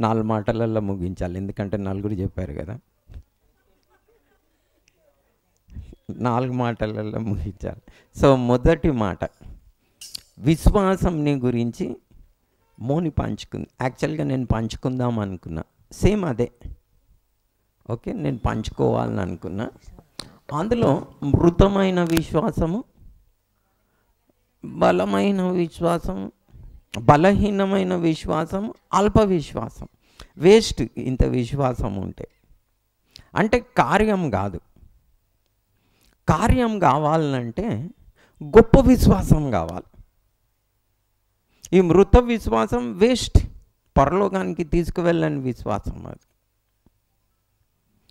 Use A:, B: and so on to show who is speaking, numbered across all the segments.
A: 4 మాటలలో ముగించాలి, ఎందుకంటే నలుగురు చెప్పారు కదా. 4 మాటలలో ముగించాలి. సో మొదటి మాట, విశ్వాసంని గురించి మోని పంచుకుంది. యాక్చువల్గా నేను పంచుకుందాం అనుకున్నా, సేమ్ అదే. ఓకే, నేను పంచుకోవాలని అనుకున్నా. అందులో మృతమైన విశ్వాసము, బలమైన విశ్వాసం, బలహీనమైన విశ్వాసం, అల్ప విశ్వాసం. వేస్ట్ ఇంత విశ్వాసం ఉంటే. అంటే కార్యం కాదు. కార్యం కావాలంటే గొప్ప విశ్వాసం కావాలి. ఈ మృత విశ్వాసం వేస్ట్, పరలోకానికి తీసుకువెళ్ళని విశ్వాసం అది.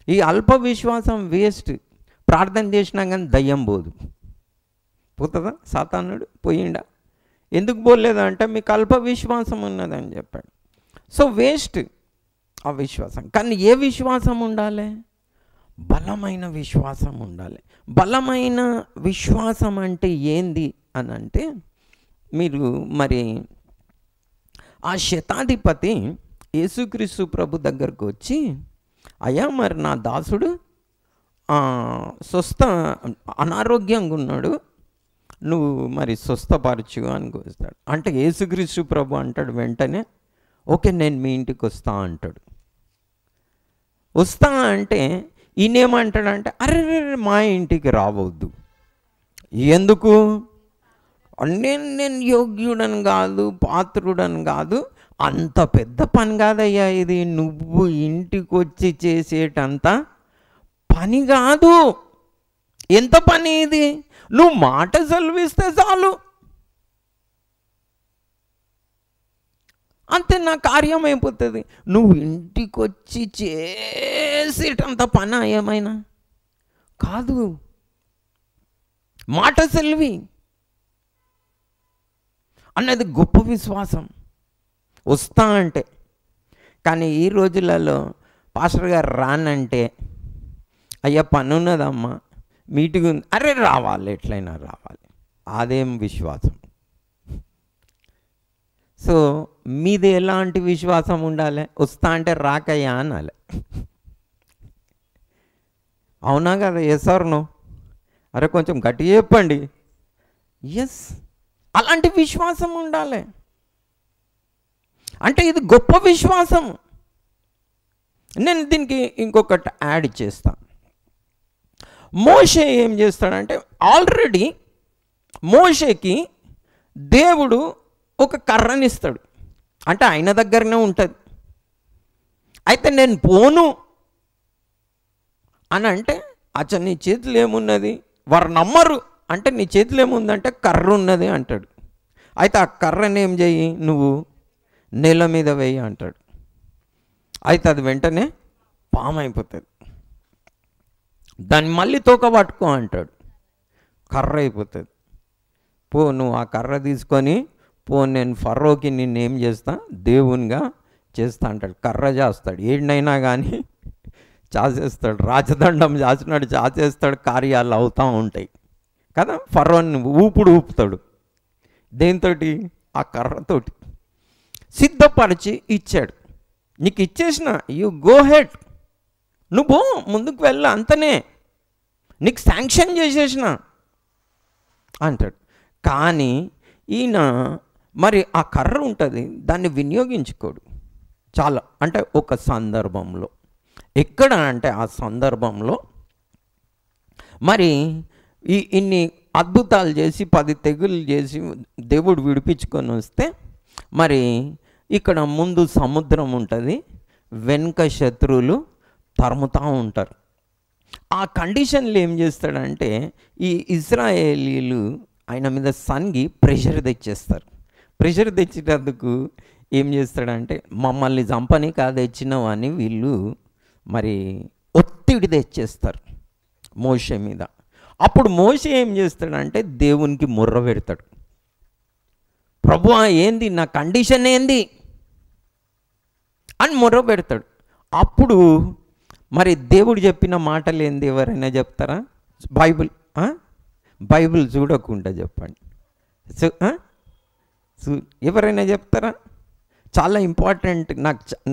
A: ఈ అల్ప విశ్వాసం వేస్ట్, ప్రార్థన చేసినా కానీ దయ్యం పోదు. పోతుందా? సాతానుడు పోయిండా? ఎందుకు పోలేదా అంటే మీకు అల్ప విశ్వాసం ఉన్నదని చెప్పాడు. సో వేస్ట్ ఆ విశ్వాసం. కానీ ఏ విశ్వాసం ఉండాలి? బలమైన విశ్వాసం ఉండాలి. బలమైన విశ్వాసం అంటే ఏంది అని అంటే, మీరు మరి ఆ శతాధిపతి యేసుక్రీస్తు ప్రభు దగ్గరకు వచ్చి, అయ్యా మరి నా దాసుడు అనారోగ్యంగా ఉన్నాడు, నువ్వు మరి స్వస్థపరచు అని కోస్తాడు. అంటే యేసుక్రీస్తు ప్రభు అంటాడు వెంటనే, ఓకే నేను మీ ఇంటికి వస్తా అంటాడు. వస్తా అంటే ఈయనేమంటాడంటే, అరే మా ఇంటికి రావద్దు. ఎందుకు? నేను యోగ్యుడని కాదు, పాత్రుడని కాదు, అంత పెద్ద పని కాదయ్యా ఇది, నువ్వు ఇంటికి వచ్చి చేసేటంత పని కాదు. ఎంత పని ఇది? నువ్వు మాట సెలవిస్తే చాలు, అంతే నా కార్యం అయిపోతుంది. నువ్వు ఇంటికి వచ్చి చేసేటంత పని ఏమైనా కాదు. మాట సెలవి అన్నది గొప్ప విశ్వాసం. వస్తా అంటే. కానీ ఈ రోజులలో పాస్టర్ గారు రానంటే, అయ్యా పని ఉన్నదమ్మా, మీటింగ్ ఉంది, అరే రావాలి, ఎట్లయినా రావాలి. అదేం విశ్వాసం? సో మీది ఎలాంటి విశ్వాసం ఉండాలి? వస్తా అంటే రాకయ్యా అనాలి. అవునా కదా? Yes or no? అరే కొంచెం గట్టి చెప్పండి. ఎస్, అలాంటి విశ్వాసం ఉండాలి. అంటే ఇది గొప్ప విశ్వాసం. నేను దీనికి ఇంకొకటి యాడ్ చేస్తాను. మోషే ఏం చేస్తాడంటే, ఆల్రెడీ మోషేకి దేవుడు ఒక కర్రనిస్తాడు, అంటే ఆయన దగ్గరనే ఉంటుంది. అయితే నేను పోను అని అంటే, అచ్చా నీ చేతిలో ఏమున్నది? వారు నమ్మరు. అంటే నీ చేతిలో ఏముందంటే కర్ర ఉన్నది అంటాడు. అయితే ఆ కర్రని ఏం చెయ్యి, నువ్వు నేల మీద వేయి అంటాడు. అయితే అది వెంటనే పాము అయిపోతుంది. దాన్ని మళ్ళీ తోక పట్టుకో అంటాడు, కర్ర అయిపోతుంది. పో నువ్వు ఆ కర్ర తీసుకొని పో, నేను ఫరోకి నిన్నేం చేస్తా, దేవునిగా చేస్తా అంటాడు. కర్ర చేస్తాడు, ఏడినైనా కానీ చాచేస్తాడు. రాజదండం చాచినాడు, చాచేస్తాడు, కార్యాలు అవుతూ ఉంటాయి కదా. ఫరోని ఊపుతాడు. దేనితోటి? ఆ కర్రతోటి. సిద్ధపరిచి ఇచ్చాడు. నీకు ఇచ్చేసిన, యు గో హెడ్, నువ్వు ముందుకు వెళ్ళ, అంతనే నీకు శాంక్షన్ చేసేసిన అంటాడు. కానీ ఈయన మరి ఆ కర్ర ఉంటుంది, దాన్ని వినియోగించుకోడు. చాలా అంటే ఒక సందర్భంలో, ఎక్కడ అంటే ఆ సందర్భంలో మరి ఇన్ని అద్భుతాలు చేసి 10 తెగులు చేసి దేవుడు విడిపించుకొని వస్తే, మరి ఇక్కడ ముందు సముద్రం ఉంటుంది, వెనుక శత్రువులు తరుముతూ ఉంటారు. ఆ కండిషన్లు ఏం చేస్తాడంటే, ఈ ఇజ్రాయేలీలు ఆయన మీద సన్గి ప్రెషర్ తెచ్చేస్తారు. ప్రెషర్ తెచ్చేటందుకు ఏం చేస్తాడంటే, మమ్మల్ని చంపని కాదు తెచ్చినావు అని వీళ్ళు మరి ఒత్తిడి తెచ్చేస్తారు మోషే మీద. అప్పుడు మోషే ఏం చేస్తాడంటే, దేవునికి మొర్ర పెడతాడు. ప్రభువా ఏంది, నా కండిషన్ ఏంది అని మొర్ర పెడతాడు. అప్పుడు మరి దేవుడు చెప్పిన మాటలు ఏంది? ఎవరైనా చెప్తారా? బైబిల్ చూడకుండా చెప్పండి. ఎవరైనా చెప్తారా? చాలా ఇంపార్టెంట్,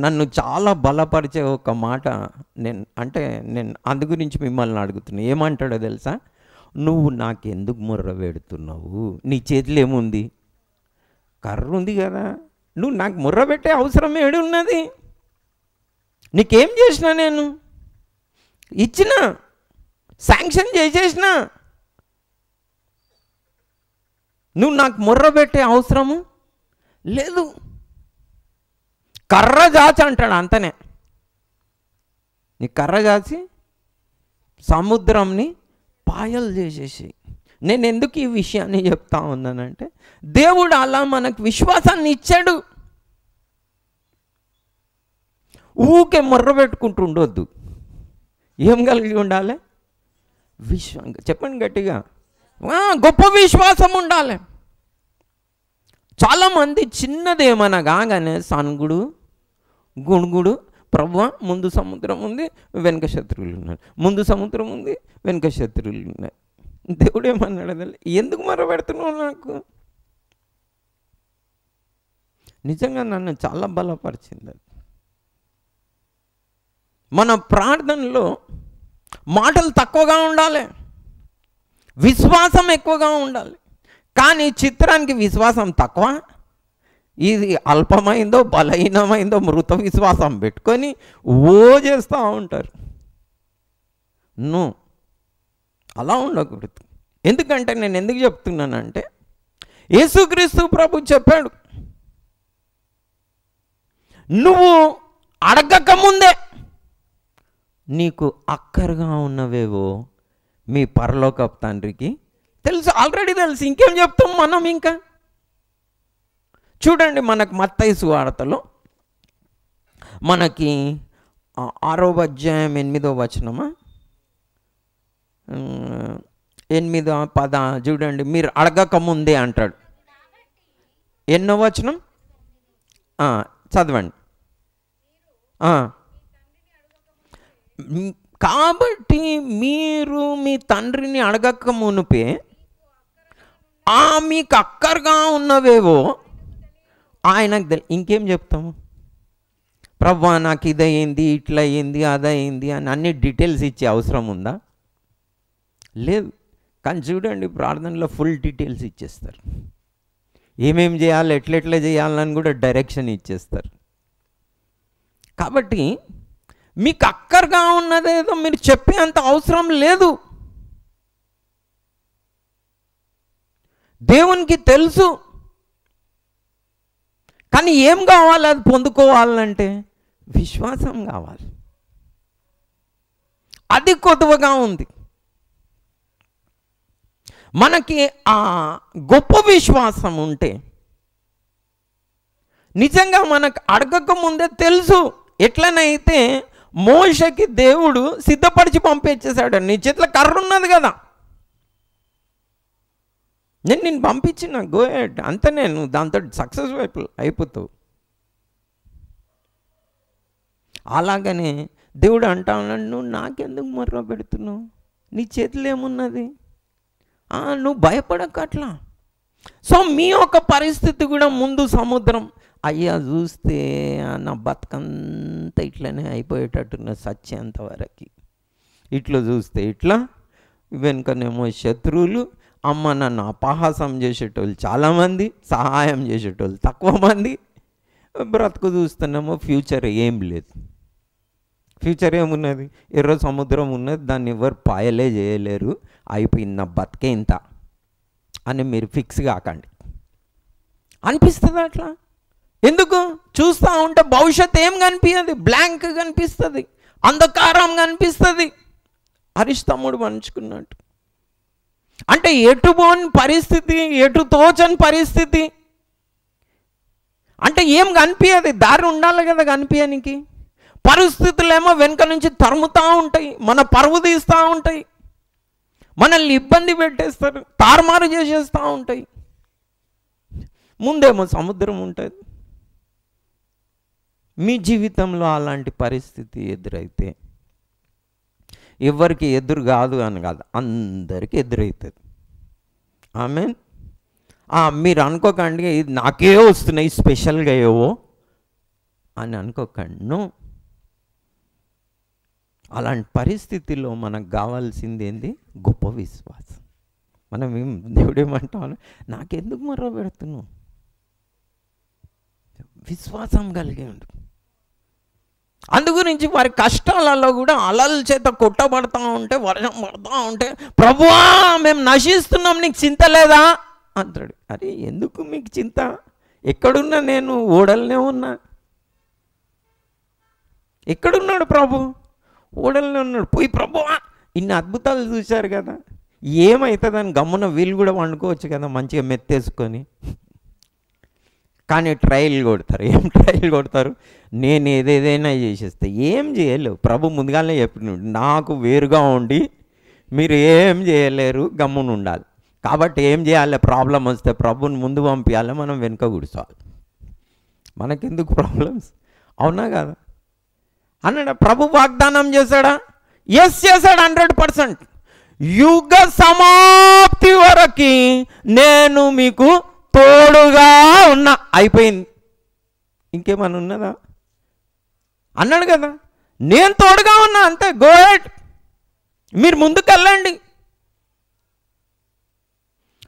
A: నన్ను చాలా బలపరిచే ఒక మాట నేను అందు గురించి మిమ్మల్ని అడుగుతున్నా. ఏమంటాడో తెలుసా? నువ్వు నాకెందుకు మొర్ర పెడుతున్నావు? నీ చేతిలో ఏముంది? కర్ర ఉంది కదా. నువ్వు నాకు మొర్ర పెట్టే అవసరం ఏడు ఉన్నది? నీకేం చేసినా? నేను ఇచ్చిన, శాంక్షన్ చేసేసిన. నువ్వు నాకు మొర్ర పెట్టే అవసరము లేదు. కర్ర జాచి అంటాడు అంతనే. నీ కర్ర జాచి సముద్రంని పాయలు చేసేసి. నేను ఎందుకు ఈ విషయాన్ని చెప్తా ఉన్నానంటే, దేవుడు అలా మనకు విశ్వాసాన్ని ఇచ్చాడు. ఊకే మొర్ర పెట్టుకుంటూ ఉండొద్దు. ఏం కలిగి ఉండాలి? చెప్పండి గట్టిగా, గొప్ప విశ్వాసం ఉండాలి. చాలామంది చిన్నదేమన్నా కాగానే సనుగుడు, గుణుగుడు, ప్రభువా ముందు సముద్రం ఉంది, వెనుక శత్రువులు ఉన్నారు, ముందు సముద్రం ఉంది, వెనుక శత్రువులు ఉన్నాయి. దేవుడు ఏమన్నాడు? ఎందుకు మొర్ర పెడుతున్నావు నాకు? నిజంగా నన్ను చాలా బలపరిచింది. మన ప్రార్థనలో మాటలు తక్కువగా ఉండాలి, విశ్వాసం ఎక్కువగా ఉండాలి. కానీ చిత్రానికి విశ్వాసం తక్కువ, ఇది అల్పమైందో బలహీనమైందో మృత విశ్వాసం పెట్టుకొని ఓ చేస్తూ ఉంటారు. అలా ఉండకూడదు. ఎందుకంటే నేను ఎందుకు చెప్తున్నానంటే, యేసుక్రీస్తు ప్రభు చెప్పాడు, నువ్వు అడగకముందే నీకు అక్కరగా ఉన్నవేవో మీ పరలోకపు తండ్రికి తెలుసు, ఆల్రెడీ తెలుసు. ఇంకేం చెప్తాం మనం? ఇంకా చూడండి, మనకు మత్తయి సువార్తలో మనకి 6వ అధ్యాయం 8వ వచనమా 8, 10 చూడండి. మీరు అడగకముందే అంటాడు. ఎన్నో వచనం చదవండి. కాబట్టి మీరు మీ తండ్రిని అడగక మునుపే మీకు అక్కరగా ఉన్నవేవో ఆయనకు ఇంకేం చెప్తాము? ప్రభువా నాకు ఇదయింది, ఇట్లా అయింది, అదయింది అని అన్ని డీటెయిల్స్ ఇచ్చే అవసరం ఉందా? లేదు. కానీ చూడండి, ప్రార్థనలో ఫుల్ డీటెయిల్స్ ఇచ్చేస్తారు. ఏమేం చేయాలి, ఎట్లెట్లా చేయాలని కూడా డైరెక్షన్ ఇచ్చేస్తారు. కాబట్టి మీకు అక్కరగా ఉన్నదేదో మీరు చెప్పేంత అవసరం లేదు. దేవునికి తెలుసు. కానీ ఏం కావాలి? అది పొందుకోవాలంటే విశ్వాసం కావాలి. అది కొద్దువగా ఉంది. మనకి ఆ గొప్ప విశ్వాసం ఉంటే నిజంగా మనకు అడగక ముందే తెలుసు. ఎట్లనైతే మోషకి దేవుడు సిద్ధపరిచి పంపించేశాడు. నీ చేతిలో కర్ర ఉన్నది కదా, నేను పంపించిన గో హెడ్ అంత, నేను దాంతో సక్సెస్ అయిపోతావు. అలాగనే దేవుడు అంటా ఉన్నాడు, నువ్వు నాకెందుకు మొర్ర పెడుతున్నావు? నీ చేతిలో ఏమున్నది? నువ్వు భయపడక అట్లా. సో మీ యొక్క పరిస్థితి కూడా ముందు సముద్రం, అయ్యా చూస్తే నా బతుకంతా ఇట్లనే అయిపోయేటట్టున్న సత్యంత వరకు. ఇట్లా చూస్తే ఇట్లా, వెనుకనేమో శత్రువులు, అమ్మ నన్ను అపహాసం చేసేటోళ్ళు చాలామంది, సహాయం చేసేటోళ్ళు తక్కువ మంది. బ్రతుకు చూస్తున్నామో ఫ్యూచర్ ఏం లేదు. ఫ్యూచర్ ఏమున్నది? ఎర్ర సముద్రం ఉన్నది, దాన్ని ఎవరు పాయలే చేయలేరు, అయిపోయింది నా బతికే ఇంత అని మీరు ఫిక్స్ కాకండి. అనిపిస్తుంది అట్లా. ఎందుకు? చూస్తూ ఉంటే భవిష్యత్ ఏం కనిపించదు, బ్లాంక్ కనిపిస్తుంది, అంధకారం కనిపిస్తుంది. హరీష్ తమ్ముడు పంచుకున్నట్టు. అంటే ఎటు పోని పరిస్థితి, ఎటు తోచని పరిస్థితి. అంటే ఏం కనిపించదు, దారి ఉండాలి కదా కనిపించడానికి. పరిస్థితులేమో వెనుక నుంచి తరుముతూ ఉంటాయి, మన పరువు తీస్తూ ఉంటాయి, మనల్ని ఇబ్బంది పెట్టేస్తారు, తారుమారు చేసేస్తూ ఉంటాయి. ముందేమో సముద్రం ఉంటుంది. మీ జీవితంలో అలాంటి పరిస్థితి ఎదురైతే ఎవరికి ఎదురు కాదు అని కాదు, అందరికీ ఎదురవుతుంది. ఆమేన్. మీరు అనుకోకండి ఇది నాకే వస్తున్నాయి స్పెషల్గా ఏవో అని అనుకోకండి. నో, అలాంటి పరిస్థితిలో మనకు కావాల్సింది ఏంది? గొప్ప విశ్వాసం. మనం దేవుడేమంటాను, నాకెందుకు మొర్ర పెడుతున్నావు? విశ్వాసం కలిగి ఉండు. అందుగురించి వారి కష్టాలలో కూడా అలల చేత కొట్టబడతా ఉంటే, వర్షం పడతా ఉంటే, ప్రభువా మేము నశిస్తున్నాం, నీకు చింత లేదా అంటాడు. అరే ఎందుకు మీకు చింత? ఎక్కడున్నా నేను? ఓడలనే ఉన్నా. ఎక్కడున్నాడు ప్రభు? ఓడలనే ఉన్నాడు. పోయి ప్రభువా, ఇన్ని అద్భుతాలు చూశారు కదా, ఏమవుతుందని గమ్మున వీళ్ళు కూడా వండుకోవచ్చు కదా మంచిగా మెత్తేసుకొని. కానీ ట్రయల్ కొడతారు. ఏం ట్రయల్ కొడతారు? నేను ఏదేదైనా చేసేస్తే. ఏం చేయలేవు. ప్రభు ముందుగానే చెప్పినాడు, నాకు వేరుగా ఉండి మీరు ఏం చేయలేరు, గమ్మున ఉండాలి. కాబట్టి ఏం చేయాలి? ప్రాబ్లం వస్తే ప్రభుని ముందు పంపించాలి, మనం వెనుక కూర్చోవాలి. మనకెందుకు ప్రాబ్లమ్స్? అవునా కదా? అన్నాడా? ప్రభు వాగ్దానం చేశాడా? ఎస్ చేశాడు 100%. యుగ సమాప్తి వరకు నేను మీకు తోడుగా ఉన్నా. అయిపోయింది. ఇంకేమన్నా ఉన్నదా? అన్నాడు కదా, నేను తోడుగా ఉన్నా, అంతే. గో హెడ్, మీరు ముందుకెళ్ళండి.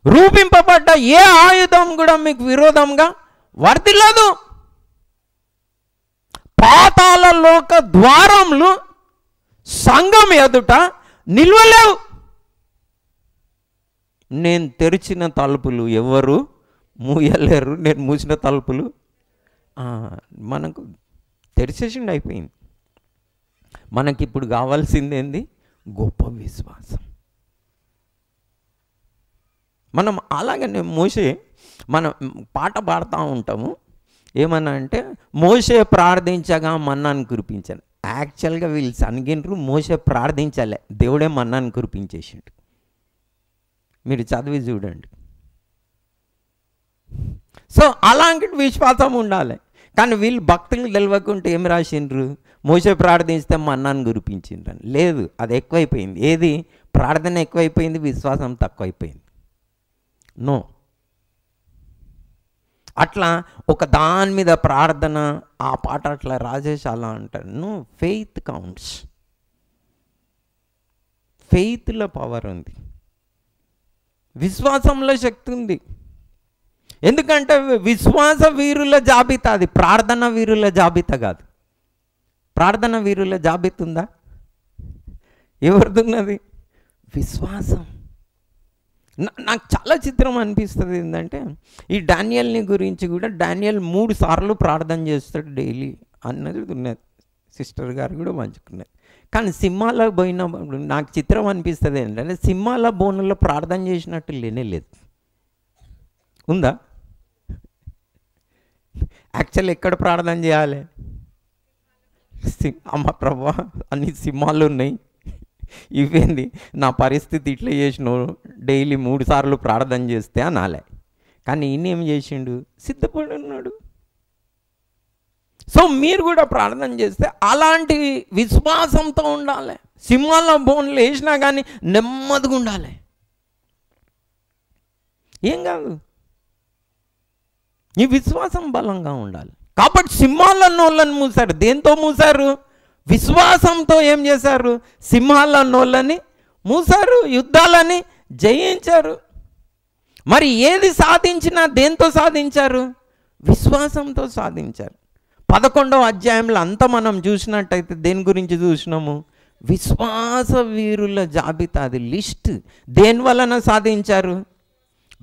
A: రూపింపబడ్డ ఏ ఆయుధం కూడా మీకు విరోధంగా వర్తిల్లదు. పాతాళ లోక ద్వారములు సంఘం ఎదుట నిల్వలేవు. నేను తెరిచిన తలుపులు ఎవరు మూయలేరు, నేను మూసిన తలుపులు మనకు తెరిచేసిండి, అయిపోయింది. మనకిప్పుడు కావాల్సింది ఏంది? గొప్ప విశ్వాసం. మనం అలాగనే మోషే, మనం పాట పాడుతూ ఉంటాము, ఏమన్నా అంటే మోషే ప్రార్థించగా మన్నాను కురిపించాను. యాక్చువల్గా వీళ్ళు సనిగినరు, మోషే ప్రార్థించలే, దేవుడే మన్నాను కురిపించేసిండు. మీరు చదివి చూడండి. సో అలాంటి విశ్వాసం ఉండాలి. కానీ వీళ్ళు భక్తులు తెలియకుంటే ఏం రాసిండ్రు? మోషే ప్రార్థిస్తే మన్నాను కురిపించిండ్రు. లేదు, అది ఎక్కువైపోయింది. ఏది? ప్రార్థన ఎక్కువైపోయింది, విశ్వాసం తక్కువైపోయింది. నో, అట్లా ఒక దాని మీద ప్రార్థన, ఆ పాట అట్లా రాజేష్ అలా అంటాడు. No, faith counts. ఫెయిత్లో పవర్ ఉంది, విశ్వాసంలో శక్తి ఉంది. ఎందుకంటే విశ్వాస వీరుల జాబితా అది, ప్రార్థన వీరుల జాబితా కాదు. ప్రార్థన వీరుల జాబితా ఉందా? ఎవరిదున్నది? విశ్వాసం. నాకు చాలా చిత్రం అనిపిస్తుంది ఏంటంటే, ఈ డానియల్ని గురించి కూడా, డానియల్ 3 సార్లు ప్రార్థన చేస్తాడు డైలీ అన్నది ఉన్నది. సిస్టర్ గారు కూడా పంచుకున్నది. కానీ సింహాల పోయినప్పుడు నాకు చిత్రం అనిపిస్తుంది ఏంటంటే, సింహాల బోనుల్లో ప్రార్థన చేసినట్టు లేనే లేదు. ఉందా? యాక్చువల్ ఎక్కడ ప్రార్థన చేయాలి? అమ్మ ప్రభువా, అన్ని సింహాలు ఉన్నాయి, ఇవేంది నా పరిస్థితి, ఇట్లా చేసినావు, డైలీ 3 సార్లు ప్రార్థన చేస్తే అనాలే. కానీ ఈయన ఏం చేసిండు? సిద్ధపడి ఉన్నాడు. సో మీరు కూడా ప్రార్థన చేస్తే అలాంటి విశ్వాసంతో ఉండాలి. సింహాల బోన్లు వేసినా కానీ నెమ్మదిగా ఉండాలి. ఏం కాదు, ఈ విశ్వాసం బలంగా ఉండాలి. కాబట్టి సింహాలన్నోళ్ళని మూసారు. దేంతో మూసారు? విశ్వాసంతో. ఏం చేశారు? సింహాలన్నోళ్ళని మూసారు, యుద్ధాలని జయించారు. మరి ఏది సాధించినా దేంతో సాధించారు? విశ్వాసంతో సాధించారు. 11వ అధ్యాయంలో అంతా మనం చూసినట్టయితే దేని గురించి చూసినాము? విశ్వాస వీరుల జాబితా, అది లిస్ట్. దేని వలన సాధించారు?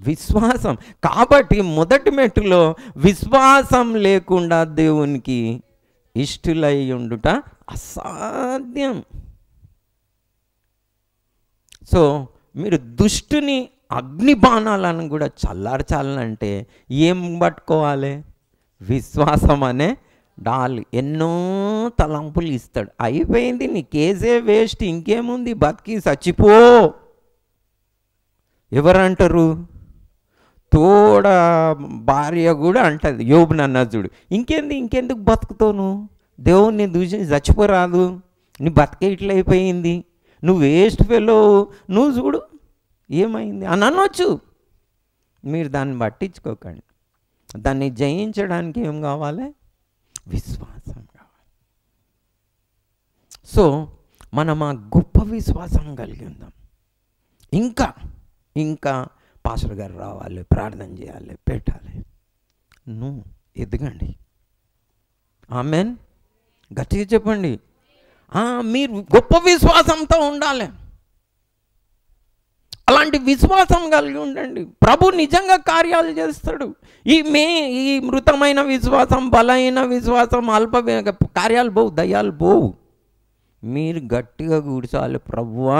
A: విశ్వాసం. కాబట్టి మొదటి మెట్టులో విశ్వాసం లేకుండా దేవునికి ఇష్టులై ఉండుట అసాధ్యం. సో మీరు దుష్టుని అగ్నిబాణాలను కూడా చల్లార్చాలంటే ఏం పట్టుకోవాలి? విశ్వాసం అనే డాల్. ఎన్నో తలంపులు ఇస్తాడు. అయిపోయింది, నీ కేసే వేస్ట్, ఇంకేముంది, బతికి చచ్చిపో. ఎవరంటారు? తోడ భార్య కూడా అంటది, యోబుని అన్నది చూడు, ఇంకెందుకు బతుకుతావు, దేవుణ్ణి దూసి చచ్చిపోరాదు, నీ బతికే ఇట్లా అయిపోయింది, నువ్వు వేస్ట్ ఫెలో, నువ్వు చూడు ఏమైంది అని అనొచ్చు. మీరు దాన్ని పట్టించుకోకండి. దాన్ని జయించడానికి ఏం కావాలి? విశ్వాసం. సో మనం ఆ గొప్ప విశ్వాసం కలిగి ఉందాం. ఇంకా ఇంకా పాస్టర్ గారు రావాలి, ప్రార్థన చేయాలి, పెట్టాలి. నువ్వు ఎదగండి. ఆమెన్. గట్టిగా చెప్పండి. మీరు గొప్ప విశ్వాసంతో ఉండాలి. అలాంటి విశ్వాసం కలిగి ఉండండి. ప్రభు నిజంగా కార్యాలు చేస్తాడు. ఈ మృతమైన విశ్వాసం, బలమైన విశ్వాసం, అల్ప కార్యాలు పోవు, దయ్యాలు పోవు. మీరు గట్టిగా కూర్చోవాలి. ప్రభువా,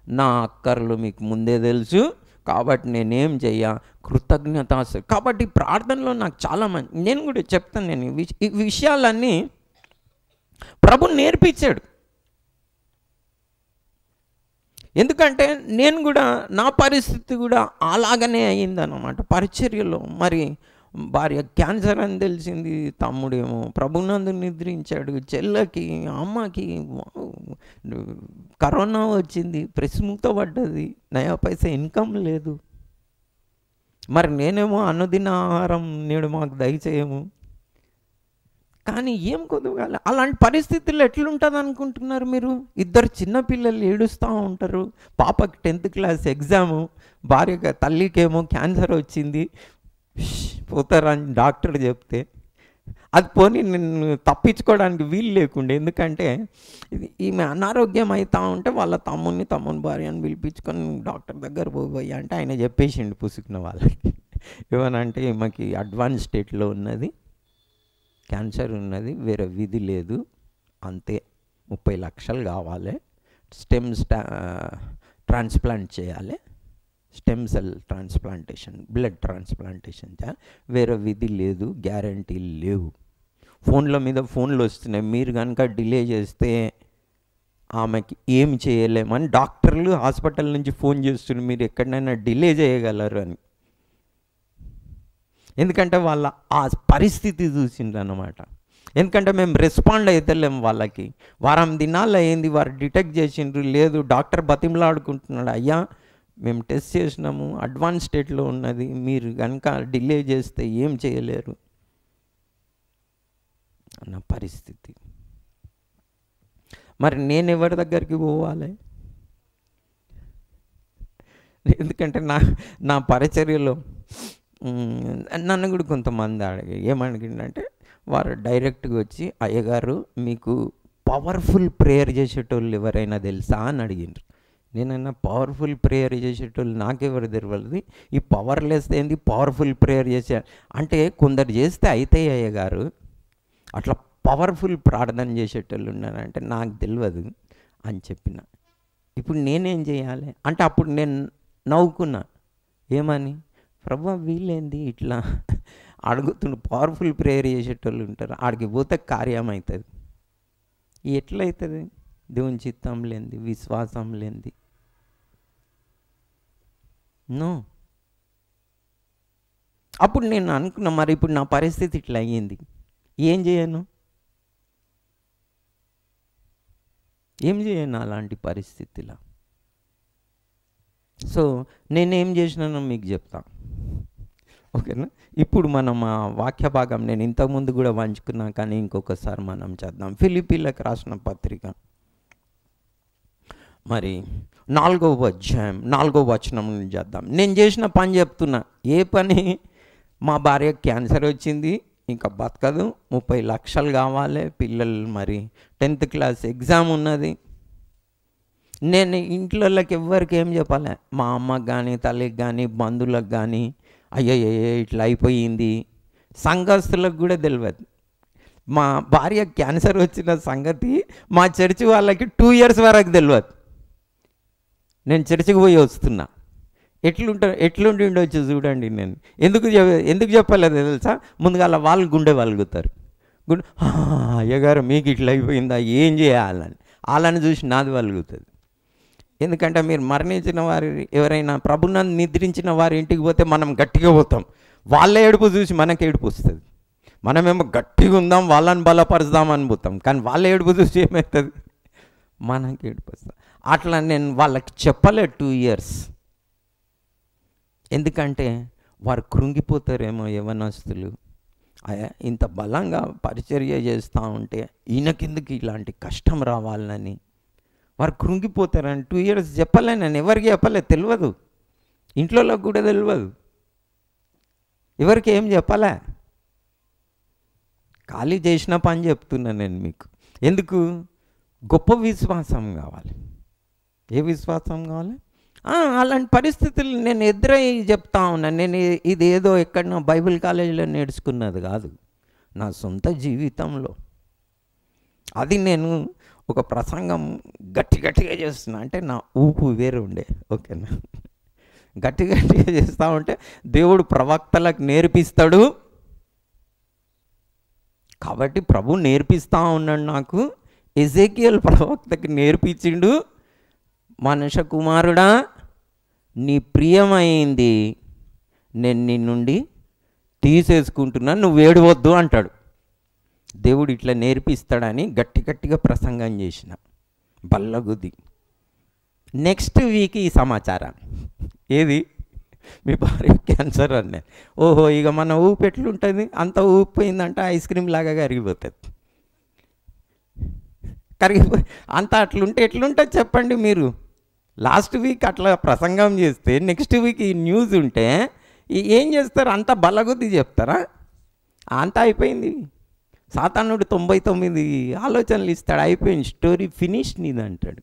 A: నా అక్కర్లు మీకు ముందే తెలుసు, కాబట్టి నేనేం చెయ్య, కృతజ్ఞత. కాబట్టి ప్రార్థనలో నాకు చాలామంది, నేను కూడా చెప్తాను, నేను ఈ విషయాలన్నీ ప్రభు నేర్పించాడు. ఎందుకంటే నేను కూడా, నా పరిస్థితి కూడా అలాగనే అయ్యిందన్నమాట పరిచర్యలో. మరి భార్య క్యాన్సర్ అని తెలిసింది, తమ్ముడేమో ప్రభునందు నిద్రించాడు, చెల్లెకి అమ్మకి కరోనా వచ్చింది, ప్రెస్ మూతపడ్డది, నయా పైసా ఇన్కమ్ లేదు. మరి నేనేమో అనుదిన ఆహారం నేడు మాకు దయచేయము. కానీ ఏం కొద్దుగాలి. అలాంటి పరిస్థితుల్లో ఎట్లుంటుంది అనుకుంటున్నారు మీరు? ఇద్దరు చిన్నపిల్లలు ఏడుస్తూ ఉంటారు. పాపకి 10th క్లాస్ ఎగ్జాము, భార్యగా తల్లికేమో క్యాన్సర్ వచ్చింది, పోతారని డాక్టర్ చెప్తే అది పోనీ నేను తప్పించుకోవడానికి వీలు లేకుండే. ఎందుకంటే ఈమె అనారోగ్యం అవుతూ ఉంటే వాళ్ళ తమ్ముని భార్యను పిలిపించుకొని డాక్టర్ దగ్గర పోయి అంటే ఆయన చెప్పేసిండు పుసుకున్న వాళ్ళకి. ఏమనంటే ఈమెకి అడ్వాన్స్ స్టేట్లో ఉన్నది, క్యాన్సర్ ఉన్నది, వేరే విధి లేదు, అంతే, 30 లక్షలు కావాలి, స్టెమ్స్ ట్రాన్స్ప్లాంట్ చేయాలి, stem cell transplantation, blood transplantation, వేరే విధి లేదు, గ్యారంటీలు లేవు. ఫోన్లు వస్తున్నాయి, మీరు కనుక డిలే చేస్తే ఆమెకి ఏం చేయలేమని డాక్టర్లు హాస్పిటల్ నుంచి ఫోన్ చేస్తున్నారు, మీరు ఎక్కడైనా డిలే చేయగలరు అని. ఎందుకంటే వాళ్ళ ఆ పరిస్థితి చూసిండ్రు అన్నమాట. ఎందుకంటే మేము రెస్పాండ్ అవుతలేము వాళ్ళకి. వారం దినాలు అయింది, వారు డిటెక్ట్ చేసిండ్రు, లేదు, డాక్టర్ బతిమలాడుకుంటున్నాడు, అయ్యా మేము టెస్ట్ చేసినాము, అడ్వాన్స్ స్టేట్లో ఉన్నది, మీరు కనుక డిలే చేస్తే ఏం చేయలేరు అన్న పరిస్థితి. మరి నేను ఎవరి దగ్గరికి పోవాలి? ఎందుకంటే నా పరిచర్యలో నన్ను కూడా కొంతమంది ఏమడిగిందంటే, వారు డైరెక్ట్గా వచ్చి, అయ్యగారు మీకు పవర్ఫుల్ ప్రేయర్ చేసేటోళ్ళు ఎవరైనా తెలుసా అని అడిగిండ్రు. నేనన్నా పవర్ఫుల్ ప్రేయర్ చేసేటోళ్ళు నాకెవరు తెలియదు, ఈ పవర్లెస్ ఏంది పవర్ఫుల్ ప్రేయర్ చేసే అంటే కొందరు చేస్తే అయితే అయ్యగారు అట్లా పవర్ఫుల్ ప్రార్థన చేసేటోళ్ళు ఉన్నారంటే నాకు తెలియదు అని చెప్పిన. ఇప్పుడు నేనేం చేయాలి అంటే అప్పుడు నేను నవ్వుకున్నా. ఏమని? ప్రభు వీళ్ళేంది ఇట్లా అడుగుతుండు, పవర్ఫుల్ ప్రేయర్ చేసేటోళ్ళు ఉంటారు, ఆడికి పోతే కార్యం అవుతుంది. ఎట్లయితుంది? దేవుని చిత్తం లేనిది, విశ్వాసం లేనిది. నో. అప్పుడు నేను అనుకున్నా, మరి ఇప్పుడు నా పరిస్థితి ఇట్లా అయ్యింది, ఏం చేయను అలాంటి పరిస్థితిలో? సో నేనేం చేసినానో మీకు చెప్తా, ఓకేనా? ఇప్పుడు మనం ఆ వాక్య భాగం నేను ఇంతకుముందు కూడా పంచుకున్నా, కానీ ఇంకొకసారి మనం చేద్దాం. ఫిలిప్పీలకు రాసిన పత్రిక మరి 4వ అధ్యాయం 4వ వచనం నుంచి చేద్దాం. నేను చేసిన పని చెప్తున్నా. ఏ పని? మా భార్య క్యాన్సర్ వచ్చింది, ఇంకా బతకదు, 30 లక్షలు కావాలి, పిల్లలు మరి 10th క్లాస్ ఎగ్జామ్ ఉన్నది. నేను ఇంట్లోకి ఎవ్వరికి ఏం చెప్పాలి? మా అమ్మకి కానీ, తల్లికి కానీ, బంధువులకు కానీ, అయ్యయ్యే ఇట్లా అయిపోయింది. సంఘస్థులకు కూడా తెలియదు. మా భార్య క్యాన్సర్ వచ్చిన సంగతి మా చర్చి వాళ్ళకి 2 years వరకు తెలియదు. నేను చర్చికి పోయి వస్తున్నా. ఎట్లుండి ఉండొచ్చు చూడండి. నేను ఎందుకు చెప్పలేదు తెలుసా? ముందుగా వాళ్ళు గుండె వలుగుతారు. అయ్యగారు మీకు ఇట్లా అయిపోయిందా, ఏం చేయాలని వాళ్ళని చూసి నాది వలుగుతుంది. ఎందుకంటే మీరు మరణించిన వారి ఎవరైనా ప్రభునందు నిద్రించిన వారి ఇంటికి పోతే మనం గట్టిగా పోతాం, వాళ్ళ ఏడుపు చూసి మనకి ఏడుపు వస్తుంది. మనమేమో గట్టిగా ఉందాం, వాళ్ళని బలపరుస్తాం అని పోతాం, కానీ వాళ్ళ ఏడుపు చూసి ఏమవుతుంది? మనకి ఏడుపు వస్తుంది. అట్లా నేను వాళ్ళకి చెప్పలేదు 2 years. ఎందుకంటే వారు కృంగిపోతారేమో యవ్వనస్తులు. ఇంత బలంగా పరిచర్య చేస్తూ ఉంటే ఈయనకెందుకు ఇలాంటి కష్టం రావాలని వారు కృంగిపోతారని 2 years చెప్పలే, నేను ఎవరికి చెప్పలే, తెలియదు, ఇంట్లో కూడా తెలియదు, ఎవరికి ఏం చెప్పలే, ఖాళీ చేసిన పని చెప్తున్నాను నేను మీకు. ఎందుకు? గొప్ప విశ్వాసం కావాలి. ఏ విశ్వాసం కావాలి? అలాంటి పరిస్థితులు నేను ఎదురై చెప్తా ఉన్నాను. నేను ఇది ఏదో ఎక్కడో బైబిల్ కాలేజీలో నేర్చుకున్నది కాదు, నా సొంత జీవితంలో. అది నేను ఒక ప్రసంగం గట్టిగా చేస్తున్నా అంటే నా ఊపు వేరే ఉండే, ఓకేనా, గట్టిగా చేస్తూ ఉంటే దేవుడు ప్రవక్తలకు నేర్పిస్తాడు. కాబట్టి ప్రభు నేర్పిస్తూ ఉన్నాడు నాకు. ఎజేకియల్ ప్రవక్తకి నేర్పించిండు, మనుష్య కుమారుడా నీ ప్రియమైంది నేను నీ నుండి తీసేసుకుంటున్నా, నువ్వు ఏడవద్దు అంటాడు. దేవుడు ఇట్లా నేర్పిస్తాడని గట్టిగా ప్రసంగం చేసిన బల్లగుద్ది. నెక్స్ట్ వీక్ ఈ సమాచారం ఏది? మీ భార్య క్యాన్సర్ అనే. ఓహో, ఇక మన ఊపు ఎట్లుంటుంది? అంత ఊపిపోయిందంటే ఐస్ క్రీమ్ లాగా కరిగిపోతుంది. అంత అట్లుంటే ఎట్లుంటుంది చెప్పండి మీరు? లాస్ట్ వీక్ అట్లా ప్రసంగం చేస్తే నెక్స్ట్ వీక్ ఈ న్యూస్ ఉంటే ఏం చేస్తారు? అంత బలగుద్ది చెప్తారా? అంతా అయిపోయింది. సాతానుడు 99 ఆలోచనలు ఇస్తాడు, అయిపోయింది, స్టోరీ ఫినిష్ నీది అంటాడు.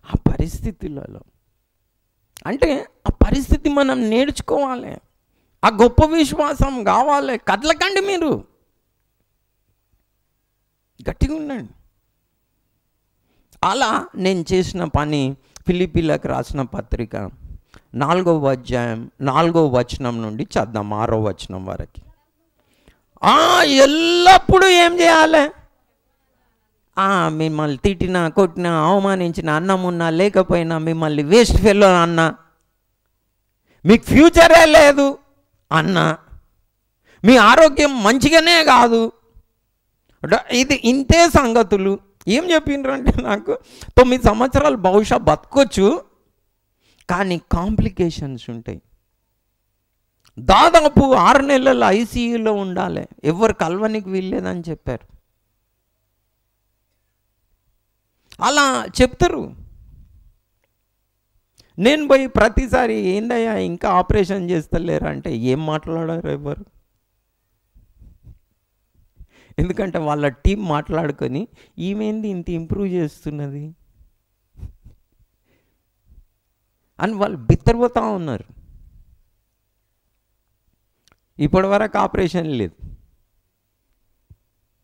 A: ఆ పరిస్థితులలో అంటే ఆ పరిస్థితి మనం నేర్చుకోవాలి. ఆ గొప్ప విశ్వాసం కావాలి. కదలకండి, మీరు గట్టిగా ఉండండి. అలా నేను చేసిన పని ఫిలిప్పీలకు రాసిన పత్రిక 4వ అధ్యాయం 4వ వచనం నుండి చద్దాం 6వ వచనం వరకు. ఎల్లప్పుడూ ఏం చేయాలి? మిమ్మల్ని తిట్టినా కొట్టినా అవమానించిన అన్నమున్నా లేకపోయినా మిమ్మల్ని వేస్ట్ ఫెల్లో అన్నా, మీకు ఫ్యూచరే లేదు అన్నా, మీ ఆరోగ్యం మంచిగానే కాదు, ఇది ఇంతే సంగతులు. ఏం చెప్పిండ్రంటే నాకు 9 సంవత్సరాలు బహుశా బతకొచ్చు, కానీ కాంప్లికేషన్స్ ఉంటాయి. దాదాపు 6 నెలలు ఐసీయూలో ఉండాలి, ఎవరు కలవనికి వీల్లేదని చెప్పారు. అలా చెప్తారు. నేను పోయి ప్రతిసారి ఏందయ్యా ఇంకా ఆపరేషన్ చేస్తలేరు అంటే ఏం మాట్లాడారు ఎవరు? ఎందుకంటే వాళ్ళ టీం మాట్లాడుకొని ఈమెంది ఇంత ఇంప్రూవ్ చేస్తున్నది అని వాళ్ళు బిత్తరపోతూ ఉన్నారు. ఇప్పటి వరకు ఆపరేషన్ లేదు,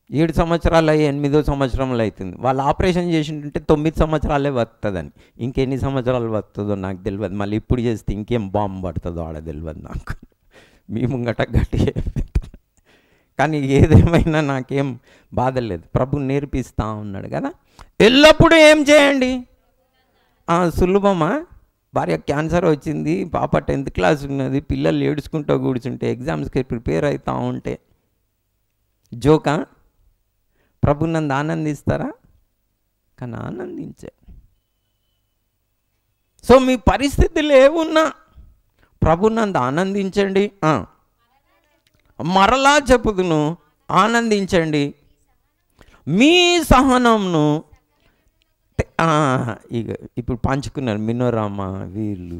A: 7 సంవత్సరాలు అయ్యి 8వ సంవత్సరంలో అవుతుంది. వాళ్ళు ఆపరేషన్ చేసింటుంటే 9 సంవత్సరాలే వస్తుందని, ఇంకెన్ని సంవత్సరాలు వస్తుందో నాకు తెలియదు. మళ్ళీ ఇప్పుడు చేస్తే ఇంకేం బాంబు పడుతుందో ఆడ తెలియదు నాకు. మీ ముంగట గట్టి. కానీ ఏదేమైనా నాకేం బాధ లేదు, ప్రభు నేర్పిస్తూ ఉన్నాడు కదా. ఎల్లప్పుడూ ఏం చేయండి? సులభమా? భార్య క్యాన్సర్ వచ్చింది, పాప 10th క్లాస్ ఉన్నది, పిల్లలు ఏడుచుకుంటూ కూర్చుంటే, ఎగ్జామ్స్కి ప్రిపేర్ అవుతూ ఉంటే జోకా? ప్రభు నందు ఆనందిస్తారా? కానీ ఆనందించే. సో మీ పరిస్థితులు ఏమున్నా ప్రభు నందు ఆనందించండి. మరలా చెప్పుదును, ఆనందించండి. మీ సహనంను ఇక ఇప్పుడు పంచుకున్నారు మినోరామ, వీళ్ళు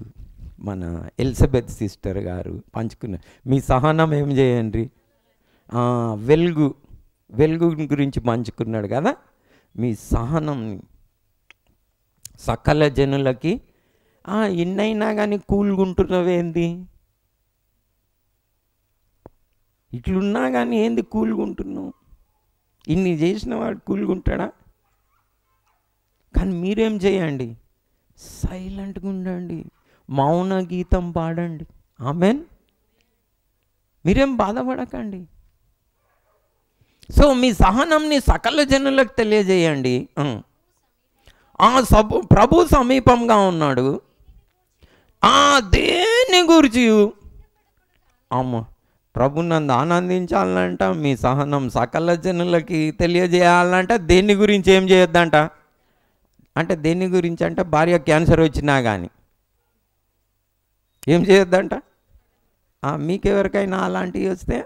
A: మన ఎలిజబెత్ సిస్టర్ గారు పంచుకున్నారు. మీ సహనం ఏం చేయండి? వెలుగు గురించి పంచుకున్నాడు కదా. మీ సహనం సకల జనులకి ఇన్నైనా కానీ కూల్గుంటున్నవేంది? ఇట్లున్నా కానీ ఏంది కూల్గుంటున్నావు? ఇన్ని చేసిన వాడు కూల్గుంటాడా? కానీ మీరేం చేయండి? సైలెంట్గా ఉండండి, మౌన గీతం పాడండి. ఆమెన్. మీరేం బాధపడకండి. సో మీ సహనంని సకల జనులకు తెలియజేయండి. ప్రభు సమీపంగా ఉన్నాడు. దేని గురించి ప్రభు నందు ఆనందించాలంట, మీ సహనం సకల జనులకి తెలియజేయాలంట. దేని గురించి ఏం చేయొద్దంట అంటే, దేని గురించి అంటే భార్య క్యాన్సర్ వచ్చినా కానీ ఏం చేయొద్దంట. మీకెవరికైనా అలాంటివి వస్తే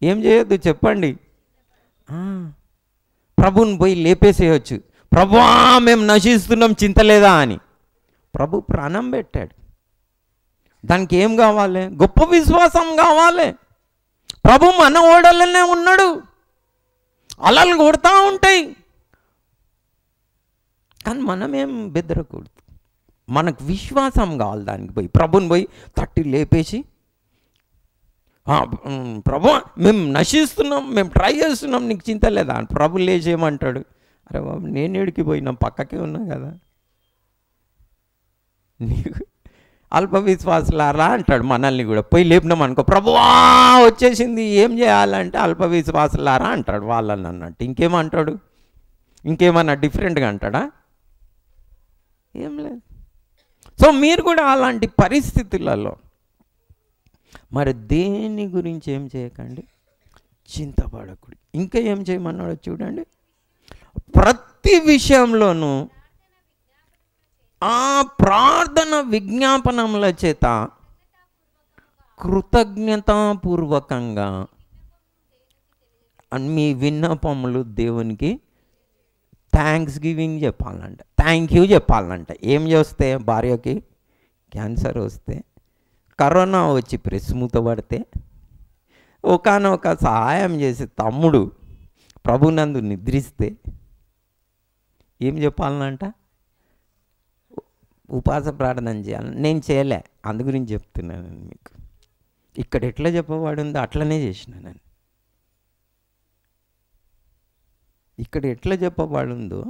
A: ఏం చేయొద్దు చెప్పండి. ప్రభుని పోయి లేపేసేయచ్చు. ప్రభువా మేము నశిస్తున్నాం, చింతలేదా అని. ప్రభు ప్రాణం పెట్టాడు. దానికి ఏం కావాలి? గొప్ప విశ్వాసం కావాలి. ప్రభు మన ఓడలనే ఉన్నాడు. అలలు కొడతా ఉంటాయి, కానీ మనమేం బెదరకూడదు. మనకు విశ్వాసం కావాలి. దానికి పోయి ప్రభుని పోయి తట్టి లేపేసి, ప్రభు మేము నశిస్తున్నాం, మేము ట్రై చేస్తున్నాం, నీకు చింత లేదా? ప్రభు లేచేయమంటాడు. అరే బాబు, నేను ఏడికి పోయినా, పక్కకే ఉన్నా కదా. నీకు అల్ప విశ్వాసులారా అంటాడు మనల్ని కూడా. పోయి లేపినాం అనుకో, ప్రభువా వచ్చేసింది, ఏం చేయాలంటే అల్ప విశ్వాసులారా అంటాడు వాళ్ళని అన్నట్టు. ఇంకేమంటాడు? ఇంకేమన్నా డిఫరెంట్గా అంటాడా? ఏం లేదు. సో మీరు కూడా అలాంటి పరిస్థితులలో మరి దేని గురించి ఏం చేయకండి, చింతపడకూడదు. ఇంకా ఏం చేయమన్నాడో చూడండి. ప్రతి విషయంలోనూ ఆ ప్రార్థన విజ్ఞాపనముల చేత కృతజ్ఞతాపూర్వకంగా మీ విన్నపములు దేవునికి థ్యాంక్స్ గివింగ్ చెప్పాలంట, థ్యాంక్ యూ చెప్పాలంట. ఏం చేస్తే? భార్యకి క్యాన్సర్ వస్తే, కరోనా వచ్చి ప్రెస్ మూతపడితే, ఒకనొక సహాయం చేసి తమ్ముడు ప్రభునందు నిద్రిస్తే ఏం చెప్పాలనంట? ఉపవాస ప్రార్థన చేయాలి. నేను చేయలే, అందు గురించి చెప్తున్నాను మీకు. ఇక్కడ ఎట్లా చెప్పబడిందో అట్లనే చేసినాను. ఇక్కడ ఎట్లా చెప్పబడిందో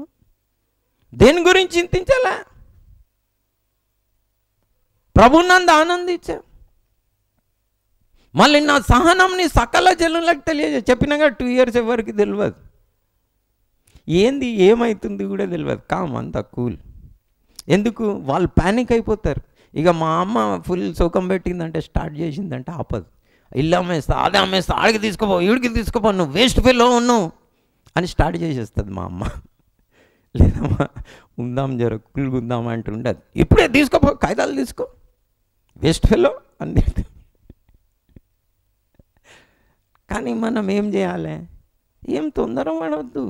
A: దేని గురించి చింతించాలా? ప్రభునందు ఆనందించా. మళ్ళీ నా సహనంని సకల జనులకు చెప్పినాగా 2 years ఎవరికి తెలియదు. ఏంది ఏమవుతుంది కూడా తెలియదు. అంత కూల్. ఎందుకు? వాళ్ళు ప్యానిక్ అయిపోతారు. ఇక మా అమ్మ ఫుల్ సుఖం పెట్టిందంటే, స్టార్ట్ చేసిందంటే ఆపదు. ఇల్లు అమ్మేస్తా, అదే అమ్మేస్తా, ఆడికి తీసుకుపో, ఈడికి తీసుకుపో, నువ్వు వేస్ట్ ఫెలో ఉన్నావు అని స్టార్ట్ చేసేస్తుంది మా అమ్మ. లేదమ్మా ఉందాం, జర కూల్గా ఉందామా అంటే ఉండదు. ఇప్పుడే తీసుకోపో, కాగితాలు తీసుకో, వేస్ట్ ఫెలో అని. కానీ మనం ఏం చేయాలి? ఏం తొందర పడవద్దు,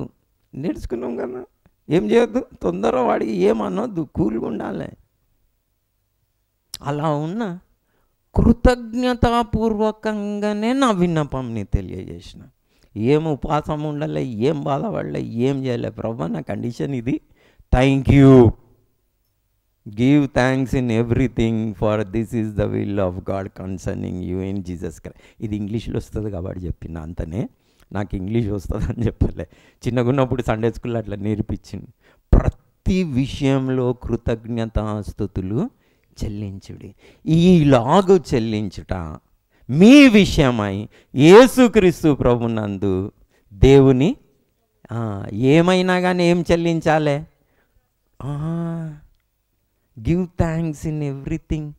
A: నేర్చుకున్నాం కదా. ఏం చేయొద్దు, తొందర వాడికి ఏమనొద్దు, కూల్గా ఉండాలి. అలా ఉన్న కృతజ్ఞతాపూర్వకంగానే నా విన్నపంని తెలియజేసిన. ఏం ఉపవాసం ఉండాలి, ఏం బాధపడలే, ఏం చేయలే. ప్రభు నా కండిషన్ ఇది, thank you, give thanks in everything for this is the will of God concerning you in Jesus Christ. ఇది ఇంగ్లీష్లో వస్తుంది కాబట్టి చెప్పిన అంతనే. నాకు ఇంగ్లీష్ వస్తుందని చెప్పలే. చిన్నగా ఉన్నప్పుడు సండే స్కూల్లో అట్లా నేర్పించింది. ప్రతి విషయంలో కృతజ్ఞతాస్తుతులు చెల్లించుడి. ఈలాగు చెల్లించుట మీ విషయమై యేసుక్రీస్తు ప్రభునందు దేవుని ఏమైనా కానీ ఏం చెల్లించాలి? Give thanks in everything.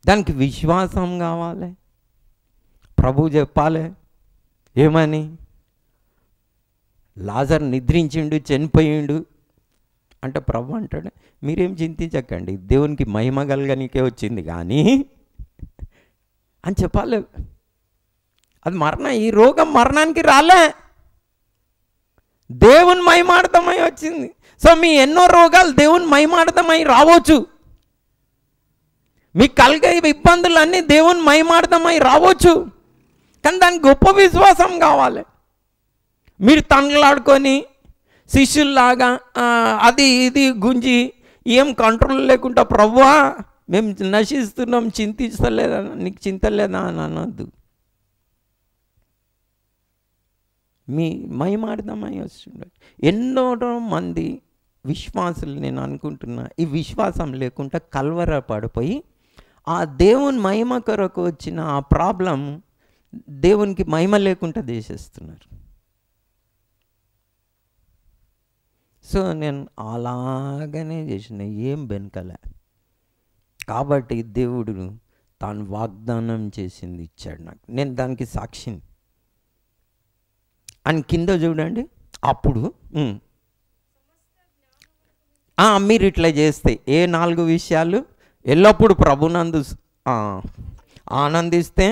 A: దానికి విశ్వాసం కావాలి. ప్రభు చెప్పాలి ఏమని? లాజర్ నిద్రించిండు, చనిపోయిండు అంటే ప్రభు అంటాడు, మీరేం చింతించకండి, దేవునికి మహిమ కలగనికే వచ్చింది కానీ అని చెప్పాలి. అది ఈ రోగం మరణానికి రాలే, దేవుని మహిమార్థమై వచ్చింది. సో మీ ఎన్నో రోగాలు దేవుని మహిమార్థమై రావచ్చు. మీకు కలిగే ఇబ్బందులన్నీ దేవుని మహిమార్థమై రావచ్చు. కానీ దానికి గొప్ప విశ్వాసం కావాలి. మీరు తండ్రులాడుకొని శిష్యుల్లాగా అది ఇది గుంజి ఏం కంట్రోల్ లేకుండా ప్రభువా మేము నశిస్తున్నాం, చింతిస్తలేదా, నీకు చింతలేదా అని అనొద్దు. మీ మహిమార్థమై వస్తుండే ఎన్నో మంది విశ్వాసులు నేను అనుకుంటున్నా ఈ విశ్వాసం లేకుండా కల్వర పడిపోయి ఆ దేవుని మహిమ కొరకు వచ్చిన ఆ ప్రాబ్లం దేవునికి మహిమ లేకుండా చేసేస్తున్నారు. సో నేను అలాగనే చేసిన, ఏం వెనకలే. కాబట్టి దేవుడు తాను వాగ్దానం చేసింది ఇచ్చాడు నాకు, నేను దానికి సాక్షిని. అని కింద చూడండి. అప్పుడు మీరు ఇట్లా చేస్తే ఏ 4 విషయాలు? ఎల్లప్పుడూ ప్రభునందు ఆనందిస్తే,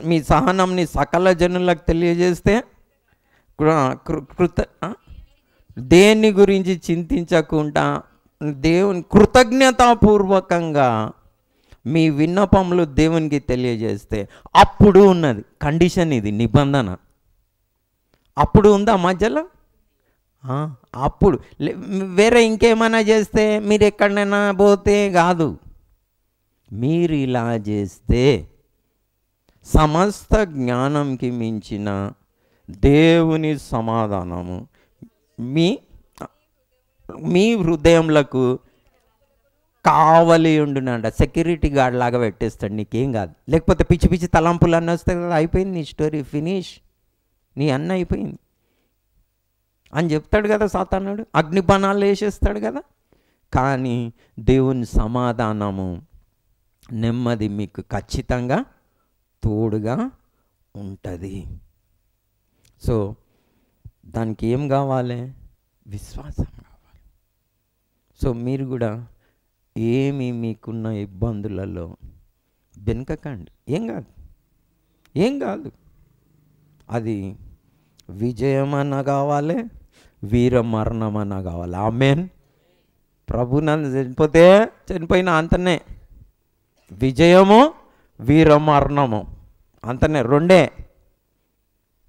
A: మీ సహనంని సకల జనులకు తెలియజేస్తే దేని గురించి చింతించకుండా దేవుని కృతజ్ఞతాపూర్వకంగా మీ విన్నపములు దేవునికి తెలియజేస్తే అప్పుడు ఉన్నది కండిషన్, ఇది నిబంధన. అప్పుడు ఉందా మధ్యలో? అప్పుడు వేరే ఇంకేమైనా చేస్తే, మీరు ఎక్కడైనా పోతే కాదు, మీరు ఇలా చేస్తే సమస్త జ్ఞానంకి మించిన దేవుని సమాధానము మీ హృదయములకు కావలి ఉండునంట. సెక్యూరిటీ గార్డ్ లాగా పెట్టేస్తాడు, నీకేం కాదు. లేకపోతే పిచ్చి పిచ్చి తలంపులు అన్నీ వస్తాయి కదా, అయిపోయింది నీ స్టోరీ, ఫినిష్, నీ అన్న అయిపోయింది అని చెప్తాడు కదా సాతానుడు. అగ్నిబాణాలు వేసేస్తాడు కదా. కానీ దేవుని సమాధానము, నెమ్మది మీకు ఖచ్చితంగా తోడుగా ఉంటుంది. సో దానికి ఏం కావాలి? విశ్వాసం కావాలి. సో మీరు కూడా మీకున్న ఇబ్బందులలో వెనుకకండి. ఏం కాదు. అది విజయమన్నా కావాలి, వీర మరణమన్నా కావాలి. ఆమేన్. ప్రభు నన్ను చనిపోయిన అంతనే విజయము, వీర మరణము అంతనే, రెండే.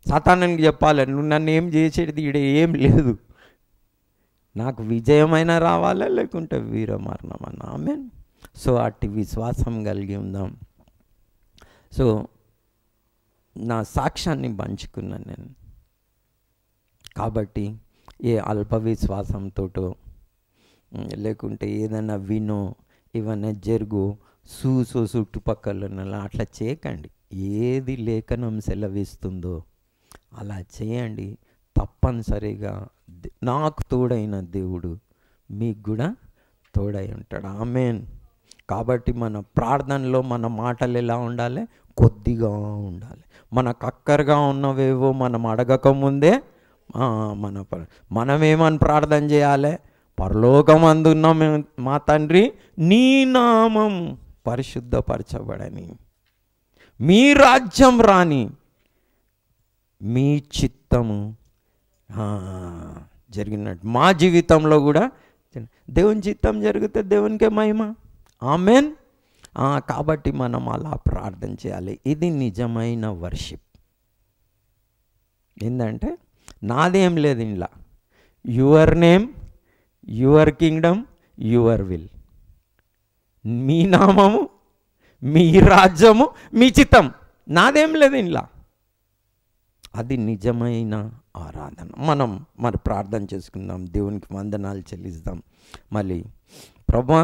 A: సాతానునికి చెప్పాలి, నువ్వు నన్ను ఏం చేసేది ఈడ ఏం లేదు, నాకు విజయమైనా రావాలా లేకుంటే వీర మరణం అన్న. ఆమేన్. సో అట్టి విశ్వాసం కలిగి ఉందాం. సో నా సాక్ష్యాన్ని పంచుకున్నాను నేను. కాబట్టి ఏ అల్ప విశ్వాసంతో లేకుంటే ఏదైనా వినో ఇవన్నీ జరుగు చూసో చుట్టుపక్కల అట్లా చేయకండి. ఏది లేఖనం సెలవిస్తుందో అలా చేయండి. తప్పనిసరిగా నాకు తోడైన దేవుడు మీకు కూడా తోడై ఉంటాడు. ఆమేన్. కాబట్టి మన ప్రార్థనలో మన మాటలు ఎలా ఉండాలి? కొద్దిగా ఉండాలి. మనకు అక్కరగా ఉన్నవేవో మనం అడగకముందే మనమేమని ప్రార్థన చేయాలి? పరలోకమందున్న మా తండ్రి, నీ నామం పరిశుద్ధపరచబడని, మీ రాజ్యం రాని, మీ చిత్తము జరిగినట్టు మా జీవితంలో కూడా దేవుని చిత్తం జరిగితే దేవునికే మహిమ. ఆమేన్. కాబట్టి మనం అలా ప్రార్థన చేయాలి. ఇది నిజమైన వర్షిప్. ఏంటంటే నాదేం లేదు ఇంట్లో, your name, your kingdom, your will, మీ నామము, మీ రాజ్యము, మీ చిత్తం, నాదేం లేదు ఇంట్లో. అది నిజమైన ఆరాధన. మరి ప్రార్థన చేసుకుందాం, దేవునికి వందనాలు చెల్లిస్తాం. మళ్ళీ ప్రభువా